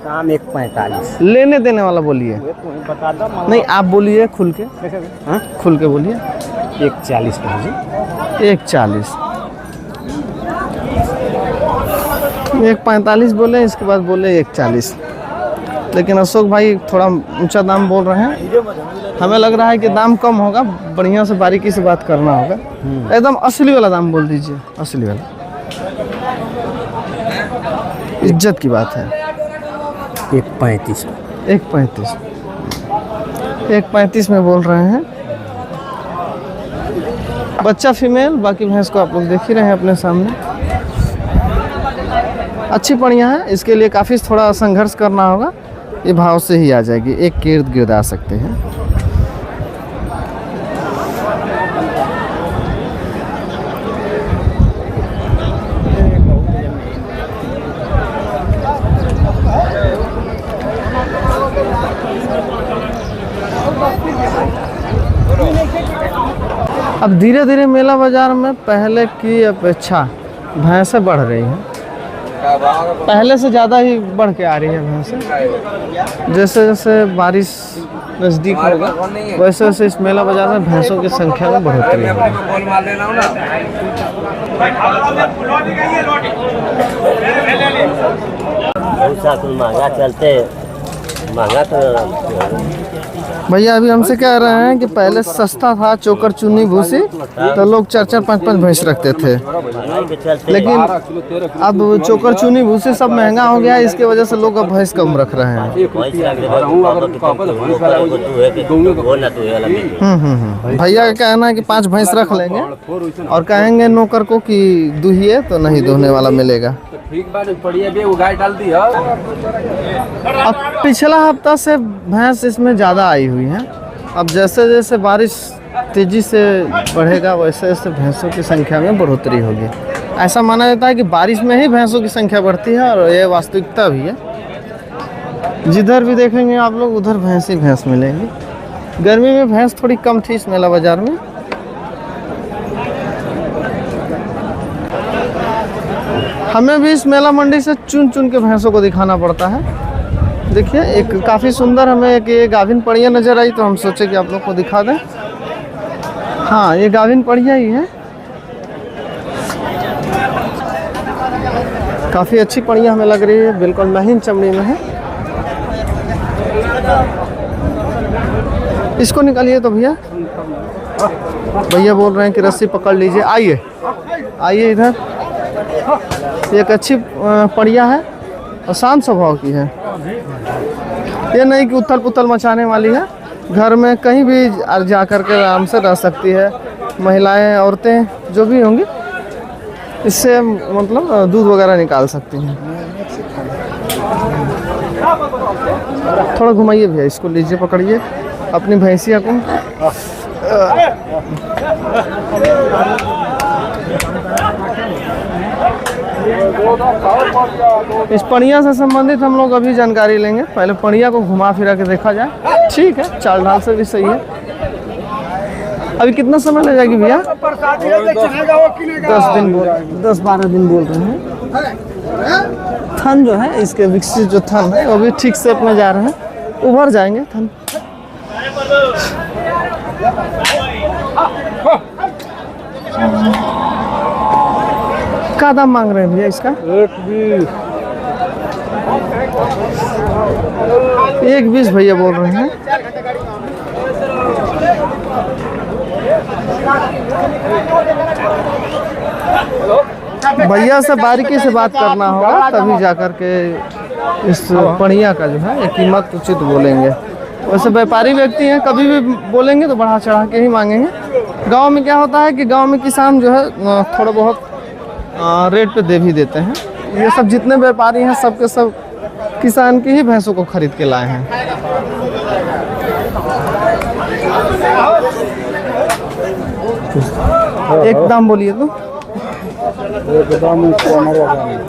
दाम 1.45। लेने देने वाला बोलिए। बता दो। नहीं आप बोलिए खुल के। हाँ? खुल के बोलिए। 1.40 1.40। 1.45 बोले, इसके बाद बोले 1.40। लेकिन अशोक भाई थोड़ा ऊंचा दाम बोल रहे हैं। हमें लग रहा है कि दाम कम होगा, बढ़िया से बारीकी से बात करना होगा। एकदम असली वाला दाम बोल दीजिए, असली वाला। इज्जत की बात है। 1.35। 1.35 में बोल रहे हैं। बच्चा फीमेल, बाकी भैंस को आप लोग देख ही रहे हैं अपने सामने। अच्छी बढ़िया है, इसके लिए काफ़ी थोड़ा संघर्ष करना होगा। ये भाव से ही आ जाएगी, एक के इर्द गिर्द आ सकते हैं। अब धीरे धीरे मेला बाजार में पहले की अपेक्षा भैंसें बढ़ रही हैं। पहले से ज़्यादा ही बढ़ के आ रही है भैंसें। जैसे जैसे बारिश नज़दीक होगा वैसे वैसे इस मेला बाजार में भैंसों की संख्या में बढ़ोतरी होगी। महंगा चलते, महंगा तो भैया अभी हमसे कह रहे हैं कि पहले सस्ता था चोकर चुन्नी भूसी, तो लोग 4-4 5-5 भैंस रखते थे। लेकिन अब चोकर चुन्नी भूसी सब महंगा हो गया है, इसके वजह से लोग अब भैंस कम रख रहे हैं। भैया का कहना है कि 5 भैंस रख लेंगे और कहेंगे नौकर को कि दूहिए, तो नहीं दूहने वाला मिलेगा। अब पिछला हफ्ता से भैंस इसमें ज़्यादा आई हुई हैं। अब जैसे जैसे बारिश तेज़ी से बढ़ेगा वैसे वैसे भैंसों की संख्या में बढ़ोतरी होगी। ऐसा माना जाता है कि बारिश में ही भैंसों की संख्या बढ़ती है और ये वास्तविकता भी है। जिधर भी देखेंगे आप लोग उधर भैंस ही भैंस मिलेंगी। गर्मी में भैंस थोड़ी कम थी इस मेला बाज़ार में। हमें भी इस मेला मंडी से चुन चुन के भैंसों को दिखाना पड़ता है। देखिए एक काफ़ी सुंदर हमें एक ये गाभिन पड़िया नज़र आई, तो हम सोचे कि आप लोग को दिखा दें। हाँ ये गाभिन पड़िया ही है, काफ़ी अच्छी पड़िया हमें लग रही है, बिल्कुल महीन चमड़ी में है। इसको निकालिए तो भैया। भैया बोल रहे हैं कि रस्सी पकड़ लीजिए। आइए आइए इधर। एक अच्छी पड़िया है और शांत स्वभाव की है। ये नहीं कि उथल पुथल मचाने वाली है। घर में कहीं भी जा कर के आराम से रह सकती है। महिलाएं, औरतें जो भी होंगी इससे मतलब दूध वगैरह निकाल सकती हैं। थोड़ा घुमाइए भैया, इसको लीजिए, पकड़िए अपनी भैंसिया को। इस पड़िया से संबंधित हम लोग अभी जानकारी लेंगे। पहले पड़िया को घुमा फिरा के देखा जाए। ठीक है, चाल ढाल से भी सही है। अभी कितना समय लग जाएगी भैया? 10-12 दिन बोल रहे हैं। थन जो है इसके विकसित जो थन है वो भी ठीक से अपने जा रहे हैं, उभर जाएंगे थन। क्या दाम मांग रहे हैं भैया इसका? 1,20 भैया बोल रहे हैं। भैया से बारीकी से बात करना होगा, तभी जाकर के इस पड़िया का जो है एक कीमत उचित बोलेंगे। वैसे व्यापारी व्यक्ति हैं, कभी भी बोलेंगे तो बढ़ा चढ़ा के ही मांगेंगे। गांव में क्या होता है कि गांव में किसान जो है थोड़ा बहुत रेट पे दे भी देते हैं। ये सब जितने व्यापारी हैं सब के सब किसान की ही भैंसों को खरीद के लाए हैं। एक दाम बोलिए तो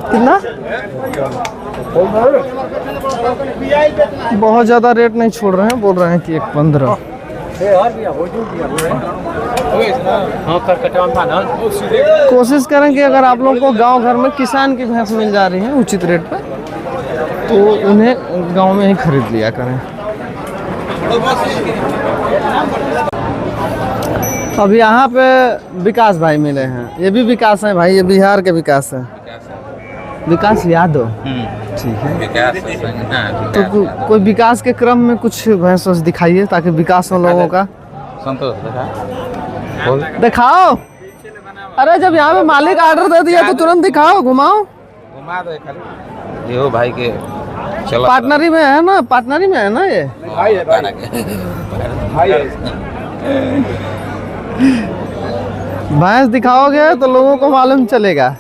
कितना? बहुत ज़्यादा रेट नहीं छोड़ रहे हैं, बोल रहे हैं कि 1,15। कोशिश करें कि अगर आप लोगों को गांव घर में किसान की भैंस मिल जा रही है उचित रेट पर, तो उन्हें गांव में ही खरीद लिया करें। अब यहाँ पे विकास भाई मिले हैं। ये भी विकास है भाई, ये बिहार के विकास है। विकास यादव, ठीक है। तो कोई विकास के क्रम में कुछ भैंस दिखाइए ताकि विकास हो लोगों का। संतोष दिखाओ। अरे जब यहाँ पे मालिक ऑर्डर दे दिया तो तुरंत दिखाओ, घुमाओ। घुमा दो खाली। ये हो भाई के चलो पार्टनरी में है ना, पार्टनरी में है ना ये। भैंस दिखाओगे तो लोगों को मालूम चलेगा।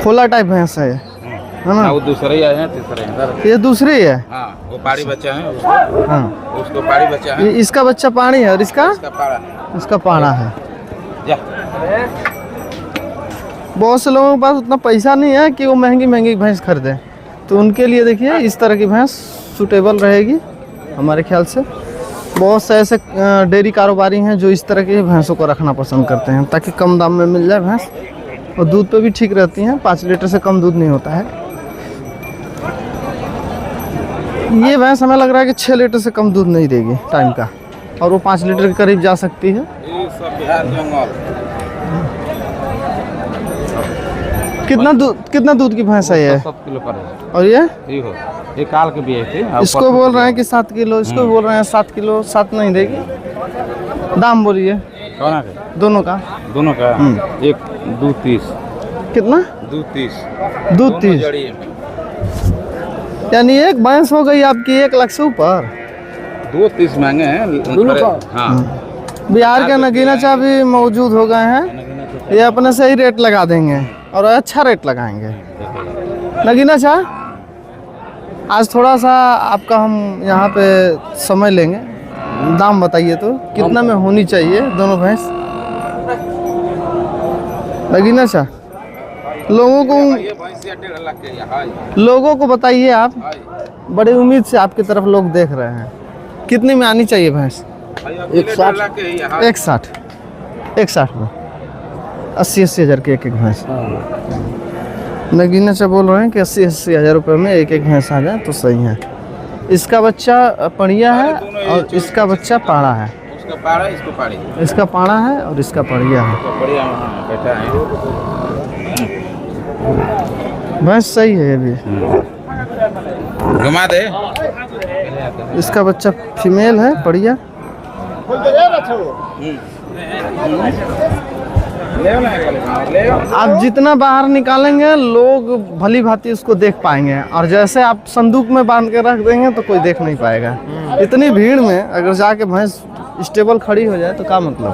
खोला टाइप भैंस है ना? वो दूसरे ही आए हैं, तीसरे हैं। ये दूसरी है। हाँ, वो पाड़ी बच्चा है। हाँ, उसको पाड़ी बच्चा है। इसका बच्चा पानी है और इसका पाड़ा। इसका पाड़ा है। जा। बहुत से लोगों के पास उतना पैसा नहीं है कि वो महंगी महंगी भैंस खरीदे, तो उनके लिए देखिए इस तरह की भैंस सूटेबल रहेगी हमारे ख्याल से। बहुत से ऐसे डेयरी कारोबारी हैं जो इस तरह की भैंसों को रखना पसंद करते हैं ताकि कम दाम में मिल जाए भैंस, और दूध पे भी ठीक रहती हैं। 5 लीटर से कम दूध नहीं होता है। ये भैंस हमें लग रहा है कि 6 लीटर से कम दूध नहीं देगी टाइम का, और वो 5 लीटर के करीब जा सकती है। ये सब बिहार जंगल। कितना दूध की भैंस है ये? 7 किलो पर। और ये हो ये काल के भी है थे। इसको बोल रहे हैं कि 7 किलो, इसको बोल रहे हैं 7 किलो। 7 नहीं देगी। दाम बोलिए कौन दोनों का? दोनों का 1,230। कितना? 2,30। दूध 30, यानी एक भैंस हो गई आपकी 1 लाख से ऊपर। 2,30 महंगे हैं। हाँ, बिहार के नगीना चाह भी मौजूद हो गए हैं। ये अपने से ही रेट लगा देंगे और अच्छा रेट लगाएंगे। नगीना चाह आज थोड़ा सा आपका हम यहाँ पे समय लेंगे। दाम बताइए तो कितना में होनी चाहिए दोनों भैंस? नगीना चाह लोगों को बताइए, आप बड़े उम्मीद से आपकी तरफ लोग देख रहे हैं। कितने में आनी चाहिए भैंस? 1,60 में 80 हज़ार की एक भैंस। नगीना से बोल रहे हैं कि 80 हज़ार रुपये में एक भैंस आ जाए तो सही है। इसका बच्चा पड़िया है और इसका बच्चा पाड़ा है। उसका पाड़ा, इसको पाड़ी। इसका पाड़ा है और इसका पड़िया है। भैंस सही है ये भी। घुमा दे। इसका बच्चा फीमेल है, पड़िया। आप जितना बाहर निकालेंगे लोग भली भांति उसको देख पाएंगे, और जैसे आप संदूक में बांध के रख देंगे तो कोई देख नहीं पाएगा। इतनी भीड़ में अगर जाके भैंस स्टेबल खड़ी हो जाए तो क्या मतलब?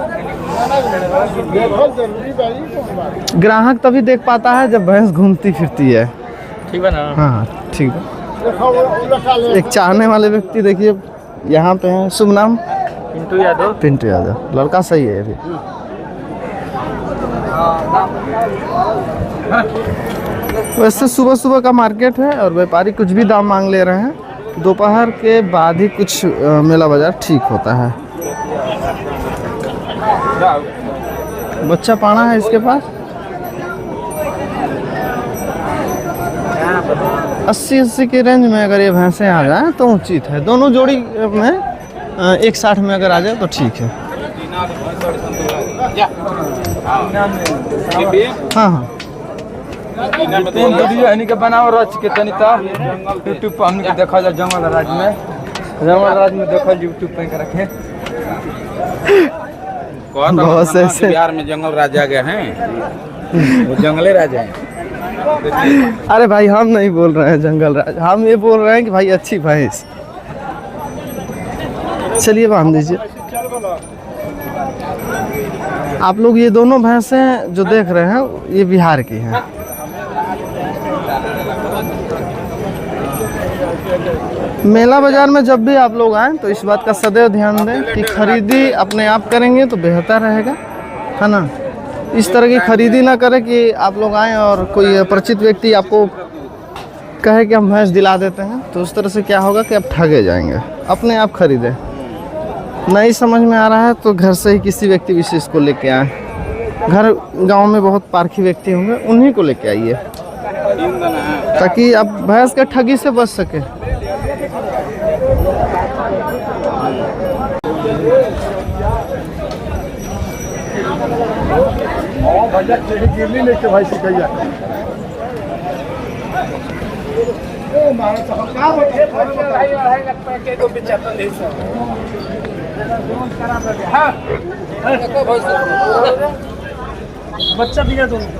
ग्राहक तभी देख पाता है जब भैंस घूमती फिरती है। ठीक है ना? हाँ ठीक है। एक चाहने वाले व्यक्ति देखिए यहाँ पे हैं। शुभ नाम? पिंटू यादव। पिंटू यादव। लड़का सही है अभी। वैसे सुबह सुबह का मार्केट है और व्यापारी कुछ भी दाम मांग ले रहे हैं। दोपहर के बाद ही कुछ मेला बाजार ठीक होता है। बच्चा पाना है इसके पास। 80 की रेंज में अगर ये भैंसें आ जाएं तो उचित है। दोनों जोड़ी में 160 में अगर आ जाए तो ठीक है। हाँ हाँ के बनाओ रच के तनी ता यूट्यूब पर हमने देखा जा जंगल राज में देखा यूट्यूब पे रखे। बहुत से ऐसे बिहार में जंगल राजा गए हैं, वो जंगले राजा हैं। अरे भाई हम नहीं बोल रहे हैं जंगल राज, हम ये बोल रहे हैं कि भाई अच्छी भैंस। चलिए बांध दीजिए। आप लोग ये दोनों भैंसें जो देख रहे हैं ये बिहार की हैं। मेला बाजार में जब भी आप लोग आएँ तो इस बात का सदैव ध्यान दें कि खरीदी अपने आप करेंगे तो बेहतर रहेगा, है ना। इस तरह की खरीदी ना करें कि आप लोग आएँ और कोई अपरिचित व्यक्ति आपको कहे कि हम भैंस दिला देते हैं, तो उस तरह से क्या होगा कि आप ठगे जाएंगे। अपने आप खरीदें। नहीं समझ में आ रहा है तो घर से ही किसी व्यक्ति विशेष को लेके आए। घर गांव में बहुत पारखी व्यक्ति होंगे, उन्हीं को लेके आइए ताकि आप भैंस के ठगी से बच सके। बच्चा दिया दोनों।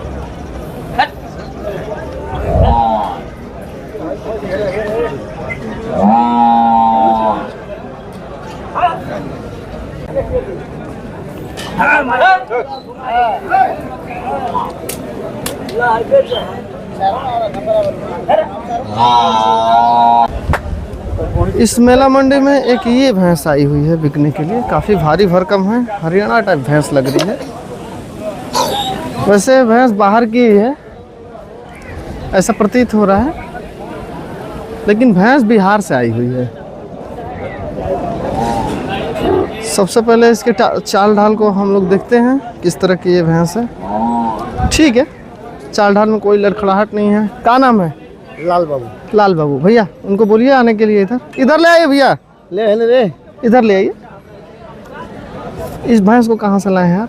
इस मेला मंडी में एक ये भैंस आई हुई है बिकने के लिए। काफ़ी भारी भरकम है, हरियाणा टाइप भैंस लग रही है। वैसे भैंस बाहर की ही है ऐसा प्रतीत हो रहा है, लेकिन भैंस बिहार से आई हुई है। सबसे पहले इसके चाल ढाल को हम लोग देखते हैं किस तरह की ये भैंस है। ठीक है, चाल ढाल में कोई लड़खड़ाहट नहीं है। क्या नाम है? लाल बाबू। लाल बाबू। भैया उनको बोलिए आने के लिए। इधर ले आइए भैया। ले इधर ले आइए। इस भैंस को कहाँ से लाए हैं आप?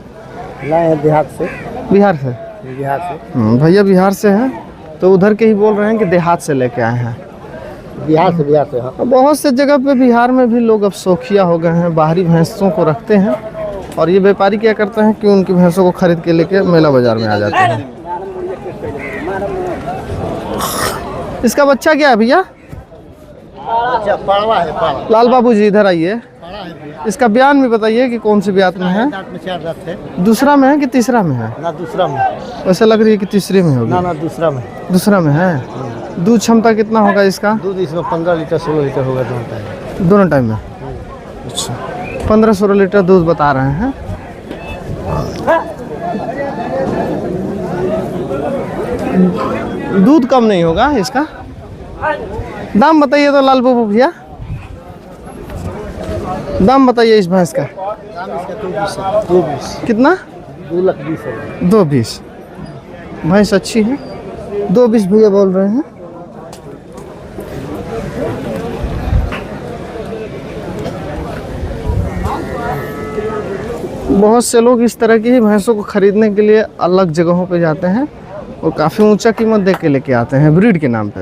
लाए हैं बिहार से। बिहार से? भैया बिहार से हैं तो उधर के ही बोल रहे हैं कि देहात से लेके आए हैं। बिहार से हाँ। बहुत से जगह पे बिहार में भी लोग अब शौकिया हो गए हैं, बाहरी भैंसों को रखते हैं और ये व्यापारी क्या करते हैं कि उनकी भैंसों को खरीद के लेके मेला बाजार में आ जाते हैं। इसका बच्चा क्या है भैया? पाड़वा है, पाड़वा। लाल बाबू जी इधर आइए। इसका बयान भी बताइए कि कौन सी ब्यात में है? दूसरा में है कि तीसरा में है? ना दूसरा में। वैसे लग रही है कि तीसरे में होगी। ना दूसरा में। दूसरा में है। दूध क्षमता कितना होगा इसका? दूध इसमें 15 लीटर 16 लीटर होगा दोनों टाइम में। अच्छा, 15-16 लीटर दूध बता रहे हैं। दूध कम नहीं होगा इसका। दाम बताइए तो लाल बाबू भैया, दाम बताइए इस भैंस का। 220। कितना? 2,20,000। 220। भैंस अच्छी है। 220 भैया बोल रहे हैं। बहुत से लोग इस तरह की ही भैंसों को खरीदने के लिए अलग जगहों पे जाते हैं और काफ़ी ऊंचा कीमत दे के लेके आते हैं ब्रीड के नाम पे।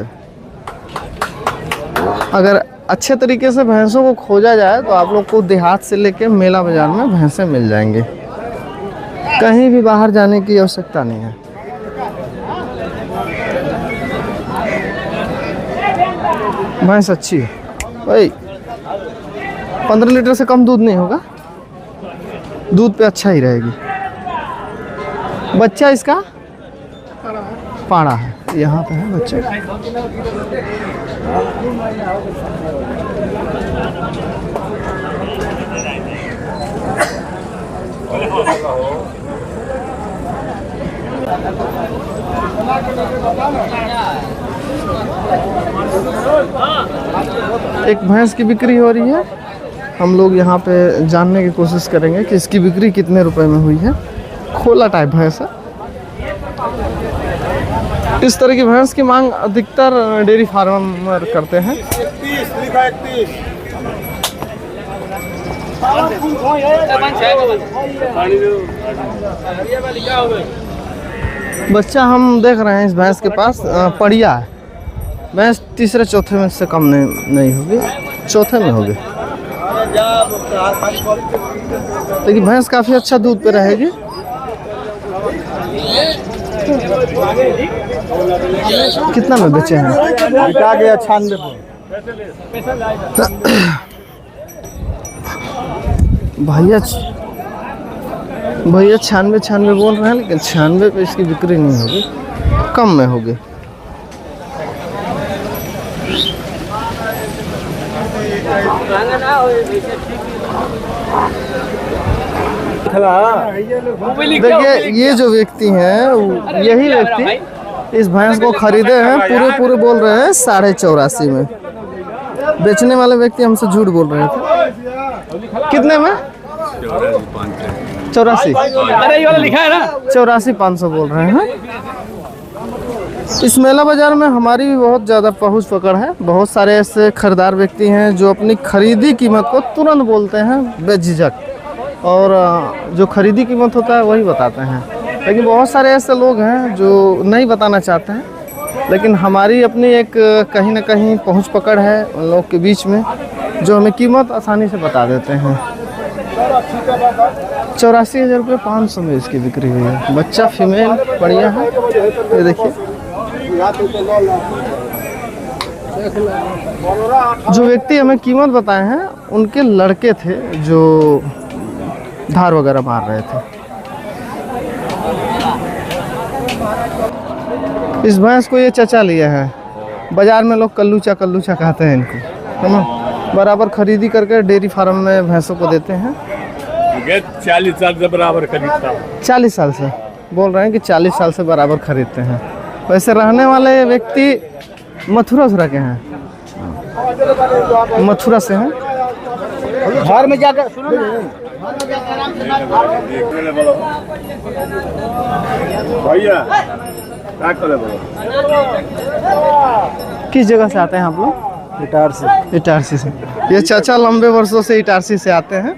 अगर अच्छे तरीके से भैंसों को खोजा जाए तो आप लोग को देहात से लेके मेला बाजार में भैंसें मिल जाएंगे। कहीं भी बाहर जाने की आवश्यकता नहीं है। भैंस अच्छी है भाई। 15 लीटर से कम दूध नहीं होगा। दूध पे अच्छा ही रहेगी। बच्चा इसका पाड़ा है। यहाँ पे है बच्चे। एक भैंस की बिक्री हो रही है। हम लोग यहाँ पे जानने की कोशिश करेंगे कि इसकी बिक्री कितने रुपए में हुई है। खोला टाइप भैंस है। इस तरह की भैंस की मांग अधिकतर डेयरी फार्मर करते हैं। बच्चा हम देख रहे हैं इस भैंस के पास पड़िया है। भैंस तीसरे चौथे में से कम नहीं होगी, चौथे में होगी। लेकिन भैंस काफ़ी अच्छा दूध पे रहेगी। कितना में बेचे हैं? बिका गया 96। भैया 96 बोल रहे हैं, लेकिन 96 पे इसकी बिक्री नहीं होगी, कम में होगी। देखिए ये जो व्यक्ति हैं, यही व्यक्ति इस भैंस को खरीदे हैं। पूरे बोल रहे हैं 84.5 में। बेचने वाले व्यक्ति हमसे झूठ बोल रहे थे। कितने में? 84। अरे ये वाला लिखा है ना, 84,500 बोल रहे हैं। इस मेला बाजार में हमारी भी बहुत ज़्यादा पहुंच पकड़ है। बहुत सारे ऐसे खरीदार व्यक्ति हैं जो अपनी खरीदी कीमत को तुरंत बोलते हैं बेझिझक, और जो खरीदी कीमत होता है वही बताते हैं। लेकिन बहुत सारे ऐसे लोग हैं जो नहीं बताना चाहते हैं। लेकिन हमारी अपनी एक कहीं ना कहीं पहुंच पकड़ है उन लोग के बीच में, जो हमें कीमत आसानी से बता देते हैं। 84,000 रुपये 500 में इसकी बिक्री हुई है। बच्चा फीमेल बढ़िया है, ये देखिए। जो व्यक्ति हमें कीमत बताए हैं उनके लड़के थे जो धार वगैरह मार रहे थे। इस भैंस को ये चचा लिया है। बाजार में लोग कल्लूचा कहते हैं इनको, है ना। बराबर खरीदी करके डेयरी फार्म में भैंसों को देते हैं। 40 साल से बराबर खरीदता। 40 साल से बोल रहे हैं कि 40 साल से बराबर खरीदते हैं। वैसे रहने वाले व्यक्ति मथुरा के हैं, मथुरा से हैं। घर में जाकर सुनो ना, भैया क्या करे बोलो। किस जगह से आते हैं आप लोग? इटारसी से। ये चाचा लंबे वर्षों से इटारसी से आते हैं।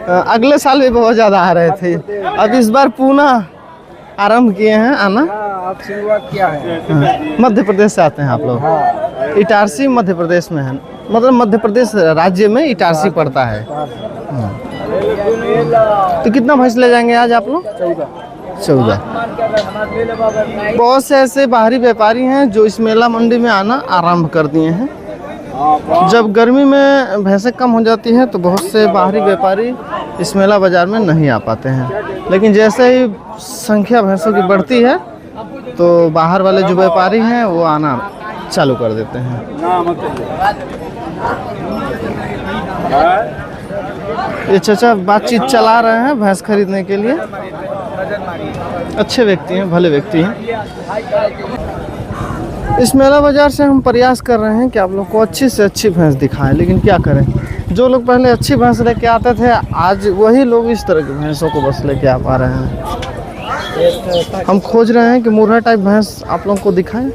अगले साल भी बहुत ज़्यादा आ रहे थे। अब इस बार पुनः आरंभ किए हैं आना। आप शुरुआत क्या है? मध्य प्रदेश से आते हैं आप लोग? इटारसी मध्य प्रदेश में है, मतलब मध्य प्रदेश राज्य में इटारसी पड़ता है। तो कितना भैंस ले जाएंगे आज आप लोग? 14। बहुत से ऐसे बाहरी व्यापारी हैं जो इस मेला मंडी में आना आरंभ कर दिए हैं। जब गर्मी में भैंसें कम हो जाती हैं तो बहुत से बाहरी व्यापारी इस मेला बाजार में नहीं आ पाते हैं। लेकिन जैसे ही संख्या भैंसों की बढ़ती है तो बाहर वाले जो व्यापारी हैं वो आना चालू कर देते हैं। ये चाचा बातचीत चला रहे हैं भैंस खरीदने के लिए। अच्छे व्यक्ति हैं, भले व्यक्ति हैं। इस मेला बाजार से हम प्रयास कर रहे हैं कि आप लोग को अच्छी से अच्छी भैंस दिखाएं, लेकिन क्या करें, जो लोग पहले अच्छी भैंस लेके आते थे आज वही लोग इस तरह की भैंसों को बस लेके आ पा रहे हैं। हम खोज रहे हैं कि मुर्रा टाइप भैंस आप लोगों को दिखाएं।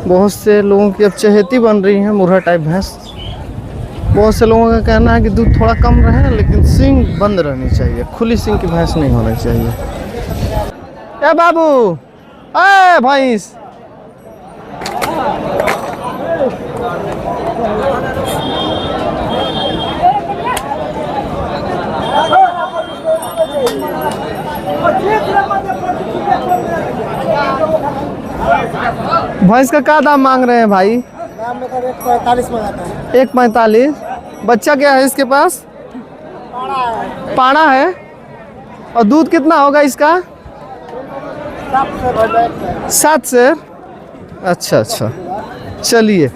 बहुत से लोगों की अब चहेती बन रही है मुर्रा टाइप भैंस। बहुत से लोगों का कहना है कि दूध थोड़ा कम रहे लेकिन सींग बंद रहनी चाहिए, खुली सींग की भैंस नहीं होनी चाहिए। ए बाबू, ए भैंस, भैंस का क्या दाम मांग रहे हैं भाई? 145 मंगाता है। 145। बच्चा क्या है इसके पास? पाड़ा है। और दूध कितना होगा इसका? 7 से। अच्छा अच्छा, चलिए।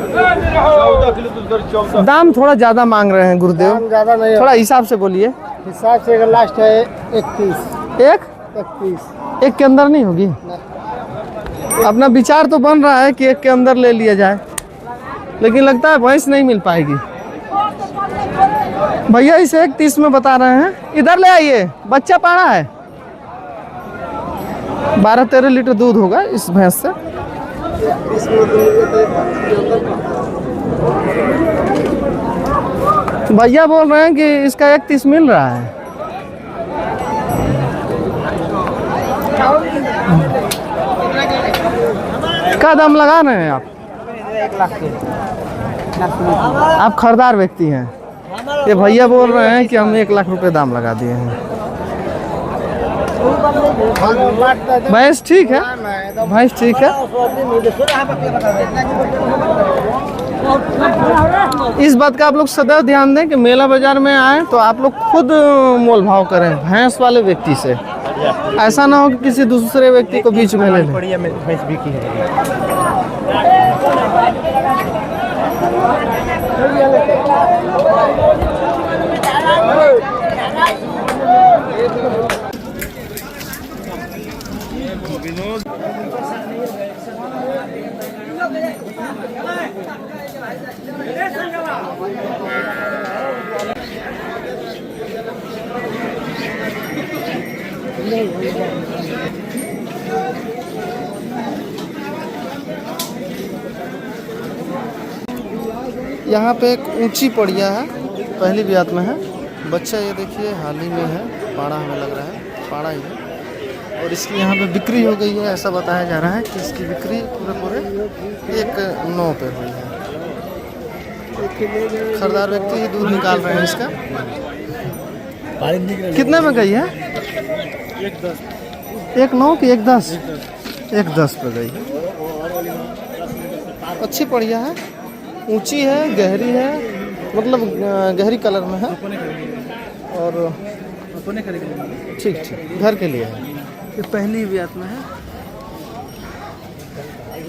14 किलो दूध कर 14। दाम थोड़ा ज़्यादा मांग रहे हैं गुरुदेव, दाम ज़्यादा नहीं थोड़ा हिसाब से बोलिए। हिसाब से अगर लास्ट है 31। एक 31 एक के अंदर नहीं होगी? अपना विचार तो बन रहा है कि एक के अंदर ले लिया जाए, लेकिन लगता है भैंस नहीं मिल पाएगी। भैया इसे 31 में बता रहे हैं। इधर ले आइए, बच्चा पाड़ा है। 12-13 लीटर दूध होगा इस भैंस से। भैया बोल रहे हैं कि इसका 31 मिल रहा है। क्या दाम लगा रहे हैं आप? 1 लाख के। आप खरीदार व्यक्ति हैं। ये भैया बोल रहे हैं कि हम 1 लाख रुपए दाम लगा दिए हैं। भैंस ठीक है, भैंस ठीक है। इस बात का आप लोग सदैव ध्यान दें कि मेला बाजार में आए तो आप लोग खुद मोल भाव करें भैंस वाले व्यक्ति से। ऐसा ना हो कि किसी दूसरे व्यक्ति को बीच में ले लें। भैंस बिकी है। यहाँ पे एक ऊंची पड़िया है, पहली ब्यात में है। बच्चा ये देखिए हाल ही में है, पाड़ा हमें लग रहा है, पाड़ा ही है। और इसकी यहाँ पे बिक्री हो गई है, ऐसा बताया जा रहा है कि इसकी बिक्री पूरे 1.9 पे हुई है। खरीदार व्यक्ति ही दूध निकाल रहे हैं इसका। कितने में गई है? 1.9 की 1.10? 1.10 पे गई। अच्छी बढ़िया है, ऊंची है, गहरी है, मतलब गहरी कलर में है। और ठीक ठीक घर के लिए है। ये पहली ब्यात में है।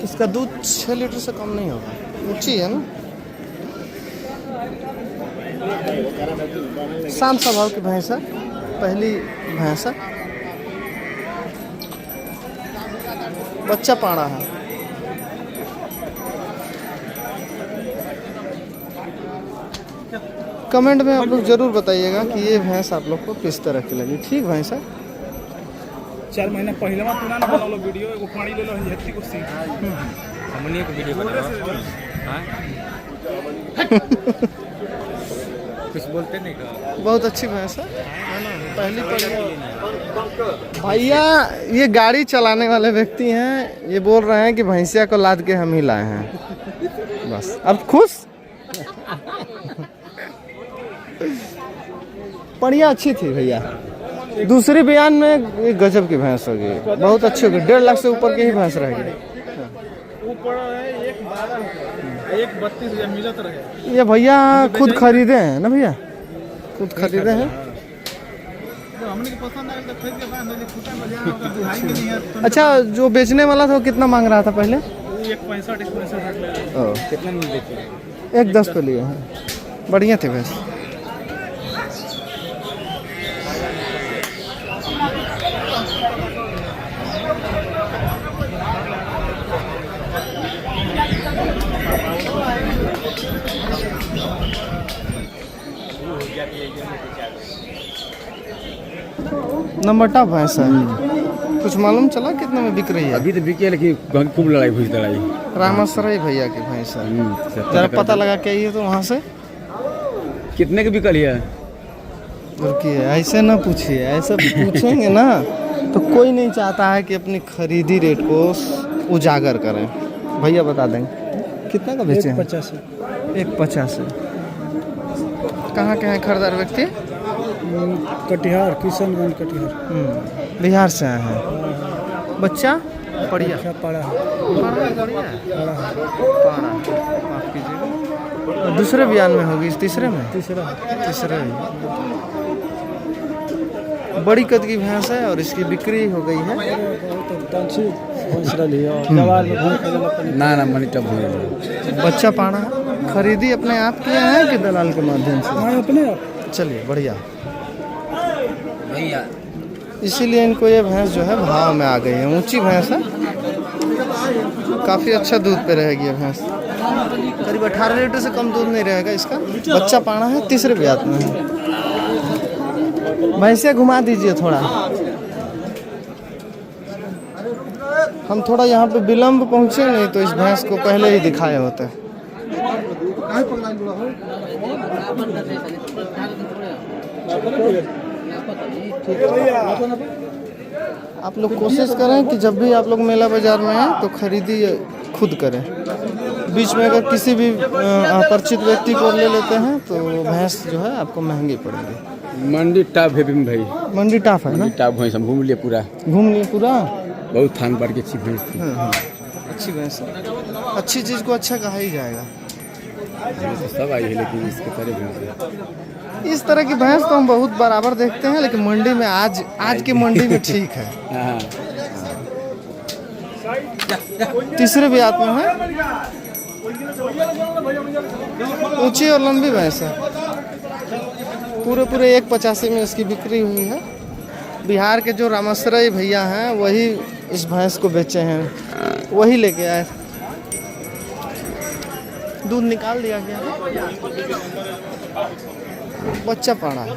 इसका दूध 6 लीटर से कम नहीं होगा। ऊंची है ना, शांत स्वभाव की भैंस है, पहली भैंस है। बच्चा पाड़ा है। कमेंट में आप लोग जरूर बताइएगा कि ये भैंस आप लोग को किस तरह की लगी। ठीक भैंस है। 4 महीना पहले में पुराना बनल वीडियो एगो पानी ले लो हेती को सी हमनी के वीडियो बना हां कुछ बोलते नहीं का। बहुत अच्छी भैंस है ना, पहली भैया ये गाड़ी चलाने वाले व्यक्ति हैं। ये बोल रहे हैं कि भैंसिया को लाद के हम ही लाए हैं। बस अब खुश। बढ़िया अच्छी थी भैया। दूसरी बयान में एक गजब की भैंस होगी, बहुत अच्छी होगी। 1.5 लाख से ऊपर की ही भैंस रहेगी। ऊपर है 1.32 मिलत रहे। ये भैया खुद खरीदे हैं ना भैया, खुद खरीदे हैं। हमने के पसंद आया तो खरीद के बांध दे फुटा मजा होगा दुहाई के नहीं है। अच्छा जो बेचने वाला था वो कितना मांग रहा था पहले? 1.65 ले कितना में बेचे? 1.10 पे लिए हैं। बढ़िया थे भैंस। नंबर टॉप भैंस है। कुछ मालूम चला कितने में बिक रही है? अभी तो बिके लेकिन खूब लड़ाई हुई लड़ाई। रामासराय भैया की भैंस है। जरा पता लगा के आइए तो वहाँ से। कितने की बिकल है? रुकिए, ऐसे ना पूछिए, ऐसे पूछेंगे ना तो कोई नहीं चाहता है कि अपनी खरीदी रेट को उजागर करें। भैया बता देंगे कितना का बेचे हैं? 1.85। कहाँ के हैं खरीदार व्यक्ति? कटिहार, किशनगंज कटिहार। बिहार से आए हैं। बच्चा बढ़िया पाड़ा माफ कीजिएगा। दूसरे बयान में होगी, इस तीसरे में? तीसरे। बड़ी कद की भैंस है और इसकी बिक्री हो गई है। ना ना मनी टब बच्चा पाना है, खरीदी अपने आप किया है कि दलाल के माध्यम से? अपने चलिए बढ़िया, इसीलिए इनको ये भैंस जो है भाव में आ गई है। ऊंची भैंस है, काफ़ी अच्छा दूध पे रहेगी ये भैंस। करीब 18 लीटर से कम दूध नहीं रहेगा इसका। बच्चा पाना है, तीसरे ब्यात में है। भैंसे घुमा दीजिए थोड़ा, हम थोड़ा यहाँ पे विलम्ब पहुँचे, नहीं तो इस भैंस को पहले ही दिखाए होते हैं। आप लोग कोशिश करें कि जब भी आप लोग मेला बाजार में हैं तो खरीदी खुद करें। बीच में अगर किसी भी अपरिचित व्यक्ति को ले लेते हैं तो भैंस जो है आपको महंगी पड़ेगी। मंडी टाप है भाई, मंडी टाप है ना? टाप भैंस हम घूम लिए पूरा, बहुत थान बार की अच्छी भैंस थी। अच्छी भैंस है, अच्छी चीज़ को अच्छा कहा ही जाएगा। सब आई है लेकिन इसके तरह भैंस है। इस तरह की भैंस तो हम बहुत बराबर देखते हैं, लेकिन मंडी में आज की मंडी में ठीक है। तीसरे ब्यात में है, ऊंची और लंबी भैंस है। पूरे 185 में इसकी बिक्री हुई है। बिहार के जो रामसरई भैया हैं वही इस भैंस को बेचे हैं, वही लेके आए। दूध निकाल दिया गया, बच्चा पड़ा है।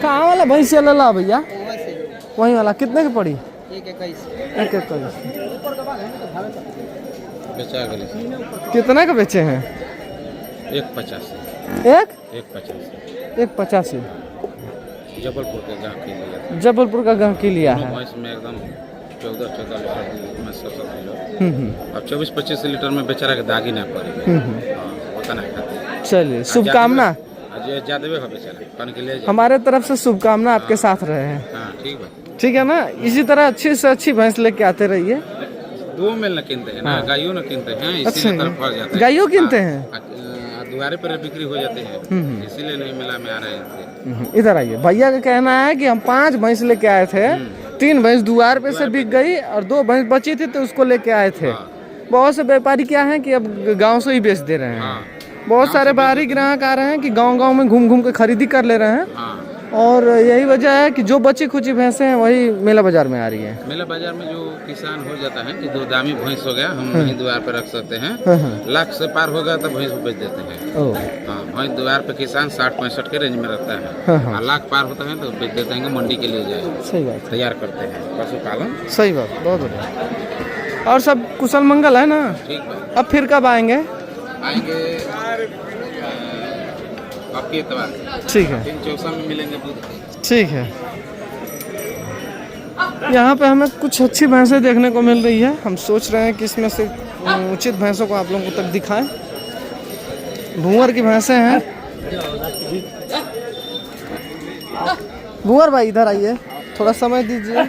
कहाँ वाला भैंस ले ला भैया? वही वाला कितने की पड़ी? 1.21। कितना का बेचे हैं? 1.50। 1.85। जबलपुर के गाँव के लिए, जबलपुर का गांव लिया है। भैंस में एकदम 14 लीटर में 100 किलो। अब 24-25 लीटर में बेचारा के दागी ना पड़े, होता ना खाते। चलिए, शुभकामना ज्यादा हो बेचारा कौन के लिए। हमारे तरफ से शुभकामना आपके साथ रहे हैं। हाँ ठीक है, ठीक है ना? इसी तरह अच्छी से अच्छी भैंस लेके आते रहिए। दो मेल न किनते हैं ना, गायों न किनते हैं, अच्छा, इसीलिए तरफ फंस जाते हैं। गायों किनते हैं, दुआरे पर बिक्री हो जाते हैं, इसीलिए नहीं मेला में आ रहे हैं। इधर आइए। भैया का कहना है कि हम 5 भैंस लेके आए थे, 3 भैंस दुआर पे से बिक गई और 2 भैंस बची थी तो उसको लेके आए थे। बहुत से व्यापारी क्या है कि अब गांव से ही बेच दे रहे हैं। बहुत सारे बाहरी ग्राहक आ रहे हैं कि गांव में घूम के खरीदी कर ले रहे हैं। और यही वजह है कि जो बची खुची भैंसें हैं वही मेला बाजार में आ रही है। मेला बाजार में जो किसान हो जाता है कि 2 दामी भैंस हो गया, हम वहीं द्वार पे रख सकते हैं। लाख से पार हो गया तो भैंस को बेच देते हैं। हाँ, भैंस द्वार पे किसान 60-65 के रेंज में रखता है। लाख पार होता है तो बेच देते हैं, मंडी के लिए जाए। सही बात, तैयार करते हैं पशुपालन। सही बात, बहुत बढ़िया। और सब कुशल मंगल है ना? ठीक है। अब फिर कब आएंगे? आपके एतवार, ठीक है, 3-4 में मिलेंगे दूध। ठीक है। यहाँ पे हमें कुछ अच्छी भैंसें देखने को मिल रही है। हम सोच रहे हैं कि इसमें से उचित भैंसों को आप लोगों तक दिखाएं। भूअर की भैंसें हैं। भूअर भाई इधर आइए, थोड़ा समय दीजिए।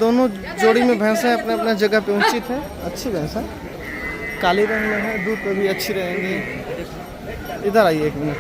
दोनों जोड़ी में भैंसें अपने अपने जगह पे उचित है। अच्छी भैंस है, काली रंग में है, दूध पे भी अच्छी रहेंगी। इधर आइए 1 मिनट।